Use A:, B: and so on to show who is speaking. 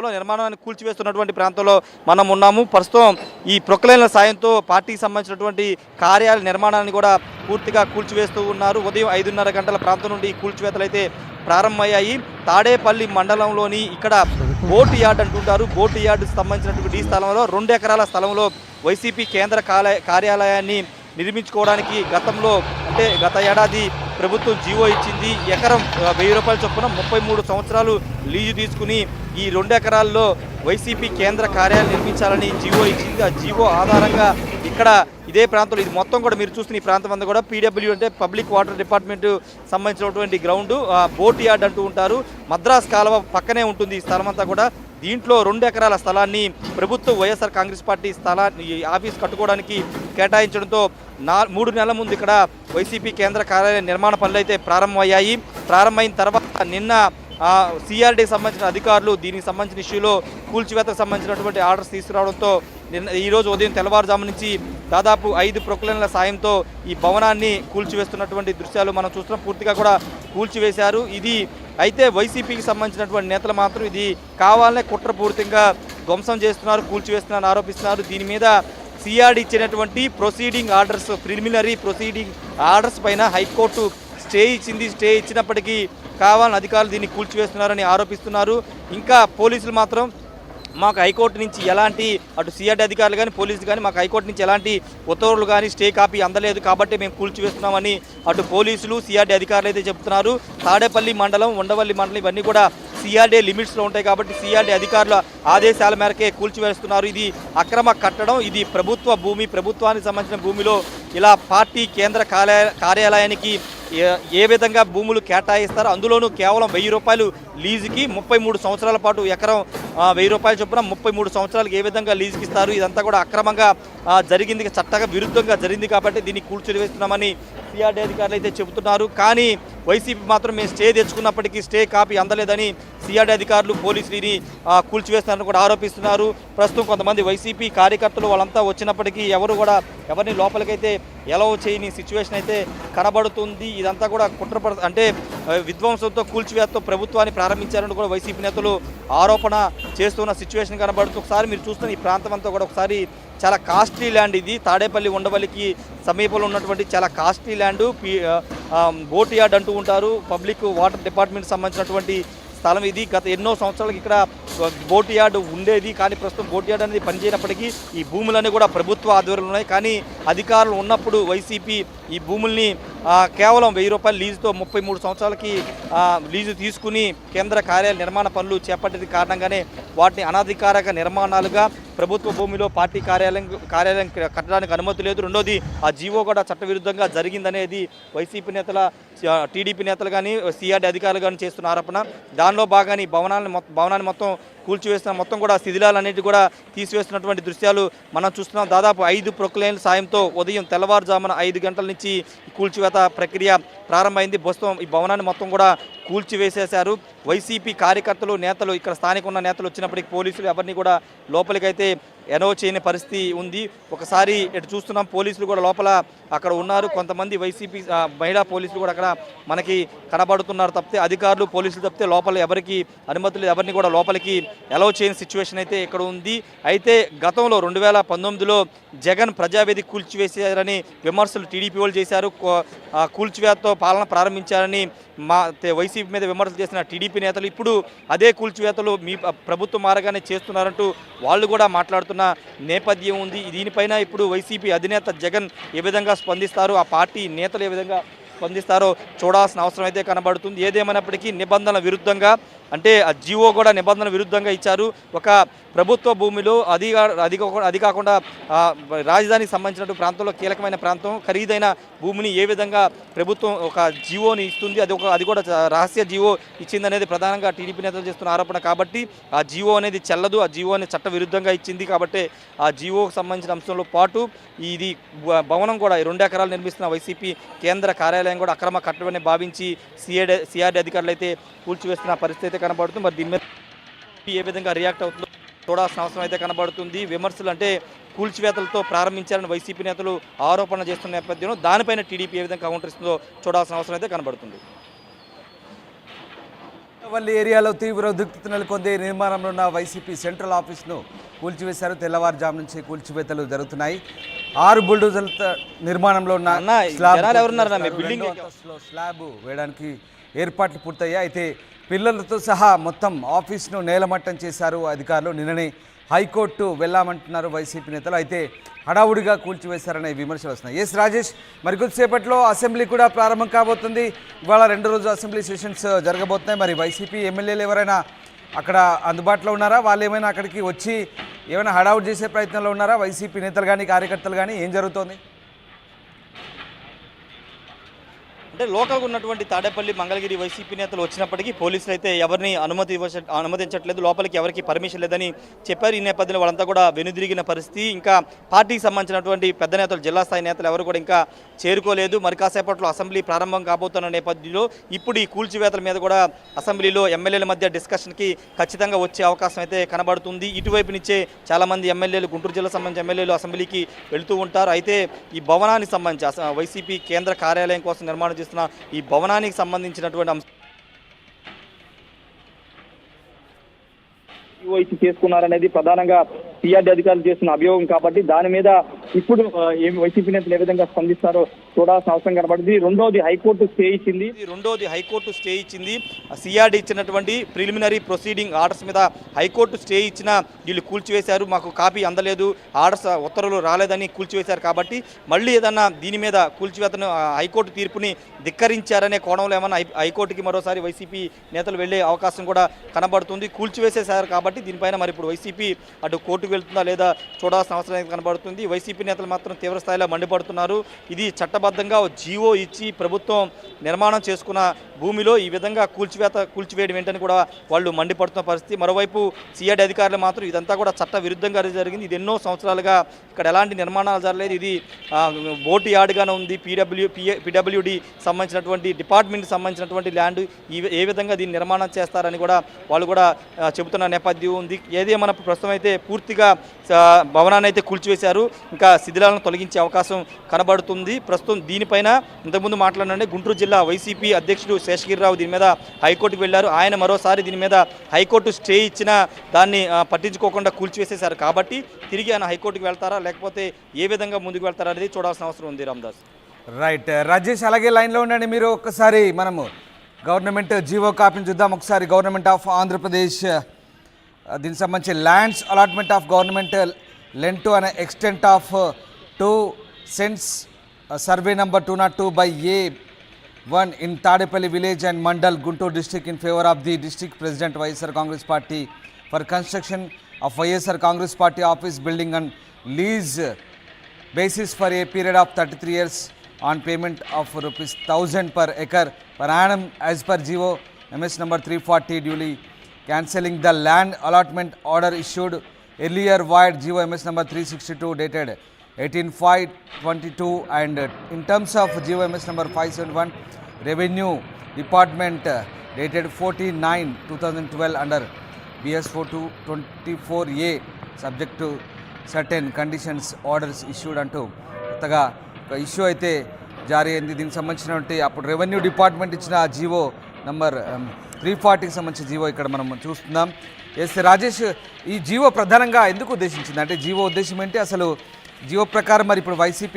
A: నిర్మాణాన్ని కూల్చివేస్తున్నటువంటి ప్రాంతంలో మనం ఉన్నాము. ప్రస్తుతం ఈ ప్రొక్లైన్ల సాయంతో పార్టీకి సంబంధించినటువంటి కార్యాలయ నిర్మాణాన్ని కూడా పూర్తిగా కూల్చివేస్తూ ఉన్నారు. ఉదయం 5:30 గంటల ప్రాంతం నుండి కూల్చివేతలు అయితే ప్రారంభమయ్యాయి. తాడేపల్లి మండలంలోని ఇక్కడ బోటు యార్డ్ అంటుంటారు. బోటు యార్డుకు సంబంధించినటువంటి ఈ స్థలంలో 2 ఎకరాల స్థలంలో వైసీపీ కేంద్ర కార్యాలయాన్ని నిర్మించుకోవడానికి గత ఏడాది ప్రభుత్వం జీవో ఇచ్చింది. ఎకరం 1000 రూపాయల చొప్పున 33 సంవత్సరాలు లీజు తీసుకుని ఈ 2 ఎకరాల్లో వైసీపీ కేంద్ర కార్యాలయం నిర్మించాలని జీవో ఇచ్చింది. ఆ జీవో ఆధారంగా ఇక్కడ ఇదే ప్రాంతంలో ఇది మొత్తం కూడా మీరు చూస్తున్న ఈ ప్రాంతం అంతా కూడా పీడబ్ల్యూ అంటే పబ్లిక్ వాటర్ డిపార్ట్మెంట్ సంబంధించినటువంటి గ్రౌండ్, బోట్ యార్డ్ అంటూ ఉంటారు. మద్రాస్ కాలువ పక్కనే ఉంటుంది ఈ స్థలం అంతా కూడా. దీంట్లో 2 ఎకరాల స్థలాన్ని ప్రభుత్వం వైఎస్ఆర్ కాంగ్రెస్ పార్టీ ఆఫీస్ కట్టుకోవడానికి కేటాయించడంతో 3 నెలల ముందు ఇక్కడ వైసీపీ కేంద్ర కార్యాలయ నిర్మాణ పనులు అయితే ప్రారంభమయ్యాయి. ప్రారంభమైన తర్వాత నిన్న సిఆర్డీకి సంబంధించిన అధికారులు దీనికి సంబంధించిన ఇష్యూలో కూల్చివేతకు సంబంధించినటువంటి ఆర్డర్స్ తీసుకురావడంతో ఈరోజు ఉదయం తెల్లవారుజాము నుంచి దాదాపు 5 ప్రొక్లైన్ల సాయంతో ఈ భవనాన్ని కూల్చివేస్తున్నటువంటి దృశ్యాలు మనం చూస్తున్నాం. పూర్తిగా కూడా కూల్చివేశారు. ఇది అయితే వైసీపీకి సంబంధించినటువంటి నేతలు మాత్రం ఇది కావాలనే కుట్రపూరితంగా ధ్వంసం చేస్తున్నారు, కూల్చివేస్తున్నారని ఆరోపిస్తున్నారు. దీని మీద సిఆర్డీ ఇచ్చినటువంటి ప్రిలిమినరీ ప్రొసీడింగ్ ఆర్డర్స్ పైన హైకోర్టు స్టే ఇచ్చింది. స్టే ఇచ్చినప్పటికీ కావాలని అధికారులు దీన్ని కూల్చివేస్తున్నారని ఆరోపిస్తున్నారు. ఇంకా పోలీసులు మాత్రం మాకు హైకోర్టు నుంచి ఎలాంటి అటు సిఆర్డీ అధికారులు కానీ పోలీసులు కానీ మాకు హైకోర్టు నుంచి ఎలాంటి ఉత్తర్వులు కానీ స్టే కాపీ అందలేదు కాబట్టి మేము కూల్చివేస్తున్నామని అటు పోలీసులు సిఆర్డీ అధికారులు అయితే చెబుతున్నారు. తాడేపల్లి మండలం, ఉండవల్లి మండలం ఇవన్నీ కూడా సిఆర్డీ లిమిట్స్లో ఉంటాయి కాబట్టి సిఆర్డీ అధికారుల ఆదేశాల మేరకే కూల్చివేస్తున్నారు. ఇది అక్రమ కట్టడం, ఇది ప్రభుత్వ భూమి, ప్రభుత్వానికి సంబంధించిన భూమిలో ఇలా పార్టీ కేంద్ర కార్యాలయానికి ఏ విధంగా భూములు కేటాయిస్తారో అందులోనూ కేవలం 1000 రూపాయలు లీజుకి 33 సంవత్సరాల పాటు ఎకరం 1000 రూపాయల చొప్పున 33 సంవత్సరాలకు ఏ విధంగా లీజుకి ఇస్తారు? ఇదంతా కూడా అక్రమంగా జరిగింది, చట్టంగా విరుద్ధంగా జరిగింది కాబట్టి దీన్ని కూల్చివేస్తున్నామని సిఆర్డీ అధికారులు అయితే చెబుతున్నారు. కానీ వైసీపీ మాత్రం మేము స్టే తెచ్చుకున్నప్పటికీ స్టే కాపీ అందలేదని సిఆర్డీ అధికారులు పోలీసులని కూల్చివేస్తున్నారని కూడా ఆరోపిస్తున్నారు. ప్రస్తుతం కొంతమంది వైసీపీ కార్యకర్తలు వాళ్ళంతా వచ్చినప్పటికీ ఎవరిని లోపలికైతే ఎలవ్ చేయని సిచ్యువేషన్ అయితే కనబడుతుంది. ఇదంతా కూడా విధ్వంసంతో కూల్చివేతతో ప్రభుత్వాన్ని ప్రారంభించారని కూడా వైసీపీ నేతలు ఆరోపణ చేస్తున్న సిచ్యువేషన్ కనబడుతుంది. ఒకసారి మీరు చూస్తున్న ఈ ప్రాంతం అంతా కూడా ఒకసారి చాలా కాస్ట్లీ ల్యాండ్. ఇది తాడేపల్లి ఉండవల్లికి సమీపంలో ఉన్నటువంటి చాలా కాస్ట్లీ ల్యాండ్. బోట్ యార్డ్ అంటూ ఉంటారు. పబ్లిక్ వాటర్ డిపార్ట్మెంట్ సంబంధించినటువంటి స్థలం ఇది. గత ఎన్నో సంవత్సరాలకు ఇక్కడ బోట్ యార్డ్ ఉండేది. కానీ ప్రస్తుతం బోట్ యార్డ్ అనేది పనిచేయనప్పటికీ ఈ భూములన్నీ కూడా ప్రభుత్వ ఆధ్వర్యంలో ఉన్నాయి. కానీ అధికారులు ఉన్నప్పుడు వైసీపీ ఈ భూముల్ని కేవలం 1000 రూపాయల లీజుతో 33 సంవత్సరాలకి లీజు తీసుకుని కేంద్ర కార్యాలయ నిర్మాణ పనులు చేపట్టేది కారణంగానే వాటిని అనధికారిక నిర్మాణాలుగా ప్రభుత్వ భూమిలో పార్టీ కార్యాలయం కట్టడానికి అనుమతి లేదు. రెండోది ఆ జీవో కూడా చట్టవిరుద్ధంగా జరిగిందనేది వైసీపీ నేతల, టీడీపీ నేతలు కానీ సిఆర్డీ అధికారులు కానీ చేస్తున్న ఆరోపణ. దానిలో భాగాన్ని ఈ భవనాన్ని మొత్తం కూల్చివేస్తున్న మొత్తం కూడా శిథిలాలన్నిటి కూడా తీసివేస్తున్నటువంటి దృశ్యాలు మనం చూస్తున్నాం. దాదాపు 5 ప్రొక్లైన్ల సాయంతో ఉదయం తెల్లవారుజామున 5 గంటల నుంచి కూల్చివేత ప్రక్రియ ప్రారంభమైంది. ప్రస్తుతం ఈ భవనాన్ని మొత్తం కూడా కూల్చివేసేశారు. వైసీపీ కార్యకర్తలు, నేతలు, ఇక్కడ స్థానిక ఉన్న నేతలు వచ్చినప్పటికీ పోలీసులు ఎవరిని కూడా లోపలికైతే ఎనో చేయని పరిస్థితి ఉంది. ఒకసారి ఇటు చూస్తున్నాం, పోలీసులు కూడా లోపల అక్కడ ఉన్నారు. కొంతమంది వైసీపీ మహిళా పోలీసులు కూడా అక్కడ మనకి కనబడుతున్నారు. తప్పితే అధికారులు, పోలీసులు తప్పితే లోపల ఎవరికి అనుమతులు, ఎవరిని కూడా లోపలికి ఎలవ్ చేయని సిచ్యువేషన్ అయితే ఇక్కడ ఉంది. అయితే గతంలో 2019లో జగన్ ప్రజావేది కూల్చివేశారని విమర్శలు టీడీపీ వాళ్ళు చేశారు. కూల్చివేతతో పాలన ప్రారంభించారని వైసీపీ మీద విమర్శలు చేసిన టీడీపీ నేతలు ఇప్పుడు అదే కూల్చివేతలు మీ ప్రభుత్వం మారగానే చేస్తున్నారంటూ వాళ్ళు కూడా మాట్లాడుతున్న నేపథ్యం ఉంది. దీనిపైన ఇప్పుడు వైసీపీ అధినేత జగన్ ఏ విధంగా స్పందిస్తారు, ఆ పార్టీ నేతలు ఏ విధంగా స్పందిస్తారో చూడాల్సిన అవసరం అయితే కనబడుతుంది. ఏదేమైనప్పటికీ నిబంధనల విరుద్ధంగా అంటే ఆ జీవో కూడా నిబంధనల విరుద్ధంగా ఇచ్చారు. ఒక ప్రభుత్వ భూమిలో అది కాకుండా రాజధానికి సంబంధించిన ప్రాంతంలో కీలకమైన ప్రాంతం, ఖరీదైన భూమిని ఏ విధంగా ప్రభుత్వం ఒక జీవోని ఇస్తుంది, అది కూడా రహస్య జీవో ఇచ్చిందనేది ప్రధానంగా టీడీపీ నేతలు చేస్తున్న ఆరోపణ. కాబట్టి ఆ జీవో అనేది చెల్లదు, ఆ జీవో అనేది చట్ట విరుద్ధంగా ఇచ్చింది. కాబట్టి ఆ జీవోకు సంబంధించిన అంశంలో పాటు ఇది భవనం కూడా 2 ఎకరాలు నిర్మిస్తున్న వైసీపీ కేంద్ర కార్యాలయం కూడా అక్రమ కట్టడమని భావించి సిఆర్డీ అధికారులు అయితే కూల్చివేస్తున్న పరిస్థితి అయితే కనబడుతుంది. మరి దీని మీద ఏ విధంగా రియాక్ట్ అవుతుందో చూడాల్సిన అవసరం అయితే కనబడుతుంది. విమర్శలు అంటే కూల్చివేతలతో ప్రారంభించారని వైసీపీ నేతలు ఆరోపణ చేస్తున్న నేపథ్యంలో దానిపైన టీడీపీ ఏ విధంగా కౌంటర్ ఇస్తుందో చూడాల్సిన అవసరం అయితే కనబడుతుంది.
B: వల్లి ఏరియాలో తీవ్ర ఉద్రిక్తత నెలకొంది. నిర్మాణంలో ఉన్న వైసీపీ సెంట్రల్ ఆఫీస్ను కూల్చివేశారు. తెల్లవారుజాము నుంచి కూల్చివేతలు జరుగుతున్నాయి. 6 బుల్డోజర్లతో నిర్మాణంలో ఉన్న స్లాబ్ వేయడానికి ఏర్పాట్లు పూర్తయ్యాయి. అయితే పిల్లలతో సహా మొత్తం ఆఫీస్ను నేలమట్టం చేశారు అధికారులు. నిన్ననే హైకోర్టు వెళ్ళామంటున్నారు వైసీపీ నేతలు. అయితే హడావుడిగా కూల్చివేశారనే విమర్శలు వస్తున్నాయి. ఎస్ రాజేష్, మరికొద్దిసేపట్లో అసెంబ్లీ కూడా ప్రారంభం కాబోతుంది. ఇవాళ 2 రోజు అసెంబ్లీ సెషన్స్ జరగబోతున్నాయి. మరి వైసీపీ ఎమ్మెల్యేలు ఎవరైనా అక్కడ అందుబాటులో ఉన్నారా? వాళ్ళు ఏమైనా అక్కడికి వచ్చి ఏమైనా హడావుడి చేసే ప్రయత్నంలో ఉన్నారా? వైసీపీ నేతలు కానీ కార్యకర్తలు కానీ ఏం జరుగుతోంది?
A: అంటే లోకల్గా ఉన్నటువంటి తాడేపల్లి మంగళగిరి వైసీపీ నేతలు వచ్చినప్పటికీ పోలీసులు అయితే ఎవరిని అనుమతించట్లేదు, లోపలికి ఎవరికి పర్మిషన్ లేదని చెప్పారు. ఈ నేపథ్యంలో వాళ్ళంతా కూడా వెనుదిరిగిన పరిస్థితి. ఇంకా పార్టీకి సంబంధించినటువంటి పెద్ద నేతలు, జిల్లా స్థాయి నేతలు ఎవరు కూడా ఇంకా చేరుకోలేదు. మరి కాసేపట్లో అసెంబ్లీ ప్రారంభం కాబోతున్న నేపథ్యంలో ఇప్పుడు ఈ కూల్చివేతల మీద కూడా అసెంబ్లీలో ఎమ్మెల్యేల మధ్య డిస్కషన్కి ఖచ్చితంగా వచ్చే అవకాశం అయితే కనబడుతుంది. ఇటువైపు నుంచే చాలామంది ఎమ్మెల్యేలు, గుంటూరు జిల్లా సంబంధించిన ఎమ్మెల్యేలు అసెంబ్లీకి వెళుతూ ఉంటారు. అయితే ఈ భవనానికి సంబంధించి వైసీపీ కేంద్ర కార్యాలయం కోసం నిర్మాణం ఈ భవనానికి సంబంధించినటువంటి చేసుకున్నారనేది ప్రధానంగా సిఆర్డీ అధికారులు చేస్తున్న అభియోగం కాబట్టి దాని మీద ఇప్పుడు వైసీపీ నేతలు ఏ విధంగా స్పందిస్తారో చూడాల్సిన అవసరం కనబడింది. రెండోది హైకోర్టు స్టే ఇచ్చింది. సిఆర్డీ ఇచ్చినటువంటి ప్రిలిమినరీ ప్రొసీడింగ్ ఆర్డర్స్ మీద హైకోర్టు స్టే ఇచ్చిన వీళ్ళు కూల్చివేశారు. మాకు కాపీ అందలేదు, ఆర్డర్స్ ఉత్తర్వులు రాలేదని కూల్చివేశారు. కాబట్టి మళ్ళీ ఏదన్నా దీని మీద కూల్చివేతను హైకోర్టు తీర్పుని ధిక్కరించారనే కోణంలో ఏమన్నా హైకోర్టుకి మరోసారి వైసీపీ నేతలు వెళ్లే అవకాశం కూడా కనబడుతుంది. కూల్చివేసేశారు కాబట్టి దీనిపైన మరి ఇప్పుడు వైసీపీ అటు కోర్టుకు వెళ్తుందా లేదా చూడాల్సిన అవసరం కనబడుతుంది. వైసీపీ నేతలు మాత్రం తీవ్ర స్థాయిలో మండిపడుతున్నారు. ఇది చట్టబద్ధంగా జీవో ఇచ్చి ప్రభుత్వం నిర్మాణం చేసుకున్న భూమిలో ఈ విధంగా కూల్చివేయడం ఏంటని కూడా వాళ్ళు మండిపడుతున్న పరిస్థితి. మరోవైపు సిఆర్డీ అధికారులు మాత్రం ఇదంతా కూడా చట్ట విరుద్ధంగా జరిగింది, ఇది ఎన్నో సంవత్సరాలుగా ఇక్కడ ఎలాంటి నిర్మాణాలు జరగలేదు, ఇది బోటు యార్డ్గానే ఉంది, పిడబ్ల్యూడి సంబంధించినటువంటి డిపార్ట్మెంట్కి సంబంధించినటువంటి ల్యాండ్, ఏ విధంగా దీన్ని నిర్మాణం చేస్తారని కూడా వాళ్ళు కూడా చెబుతున్న నేపథ్యం ఉంది. ఏదేమన్నా ప్రస్తుతం అయితే పూర్తిగా భవనాన్ని అయితే కూల్చివేశారు. ఇంకా శిథిలాలను తొలగించే అవకాశం కనబడుతుంది. ప్రస్తుతం దీనిపైన ఇంతకుముందు మాట్లాడినంటే గుంటూరు జిల్లా వైసీపీ అధ్యక్షుడు శేషగిరిరావు దీని మీద హైకోర్టుకు వెళ్లారు. ఆయన మరోసారి దీని మీద హైకోర్టు స్టే ఇచ్చిన దాన్ని పట్టించుకోకుండా కూల్చివేసేశారు. కాబట్టి తిరిగి ఆయన హైకోర్టుకు వెళ్తారా లేకపోతే ఏ విధంగా ముందుకు వెళ్తారా అనేది చూడాల్సిన అవసరం ఉంది. రామదాస్
B: రైట్, రాజేష్ అలాగే లైన్లో ఉండండి. మీరు ఒక్కసారి మనము గవర్నమెంట్ జీవో కాపీని చూద్దాం. ఒకసారి గవర్నమెంట్ ఆఫ్ ఆంధ్రప్రదేశ్ దీనికి సంబంధించి lands allotment of government Lent to an extent of 2 cents survey number 202/A1 in Tadepalli village and Mandal, Guntur district in favor of the district president YSR Congress Party for construction of YSR Congress Party office building on lease basis for a period of 33 years on payment of ₹1,000 per acre per annum as per GO MS number 340 duly cancelling the land allotment order issued earlier void GO MS number 362 dated 18/5/22 and in terms of GO MS number 571 Revenue Department dated 14/9/2012 under BS 4224A subject to certain conditions orders issued అంటూ కొత్తగా ఒక issue అయితే జారీ అయింది. దీనికి సంబంధించినటువంటి అప్పుడు revenue department ఇచ్చిన జీవో నంబర్ 340కి సంబంధించిన జీవో ఇక్కడ మనం చూస్తున్నాం. ఎస్ రాజేష్, ఈ జీవో ప్రధానంగా ఎందుకు ఉద్దేశించింది? అంటే జీవో ఉద్దేశం ఏంటి? అసలు జీవో ప్రకారం మరి ఇప్పుడు వైసీపీ